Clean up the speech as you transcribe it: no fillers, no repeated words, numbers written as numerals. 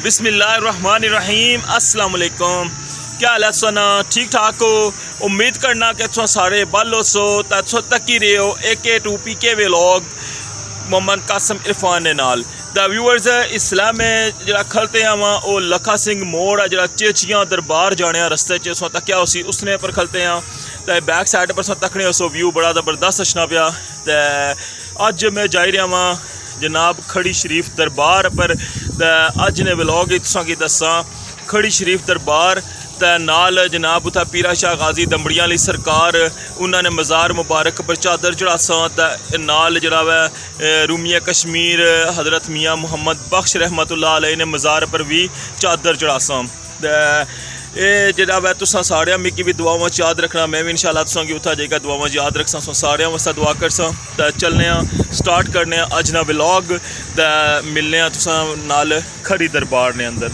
बिस्मिल्लाहिर्रहमानिर्रहीम अस्सलाम वालेकुम। क्या हाल है सना? ठीक ठाक हो? उम्मीद करना कि तुम सारे बल सो तक ही रहे हो। AK2 PK vlog Mohammad Qasim Irfan ने नाल द व्यूअर्स इस्लाम में जरा खलते आवा वो लखा सिंह मोड़ है जरा चेचियां दरबार जाने रस्ते च सो तक उसी उसने पर खलते हैं तो बैक साइड पर सो तकने सो व्यू बड़ा ज़बरदस्त अच्छना पाया। तो अज मैं जाई रहा वहाँ जनाब खड़ी शरीफ दरबार पर। अज ने व्लॉग तुसा की दसा खड़ी शरीफ दरबार ते नाल जनाब उत्थे पीरा शाह गाजी दमड़िया वाली सरकार उन्होंने मज़ार मुबारक पर चादर चढ़ासा ते नाल जरा वै रूमिया कश्मीर हज़रत मियाँ मुहम्मद बख्श रहमतुल्लाह अलैह ने मज़ार पर भी चादर चढ़ासा। ये जरा वै तुसा सारे मिगी भी दुआवां याद रखना, मैं भी इंशाल्लाह तुसा की उत्थे जाइए दुआवां याद रखसा सारे वास्ते दुआ करसा। तो चलने स्टार्ट करने अज ना व्लॉग मिलने तुसा नाल खड़ी दरबार ने अंदर।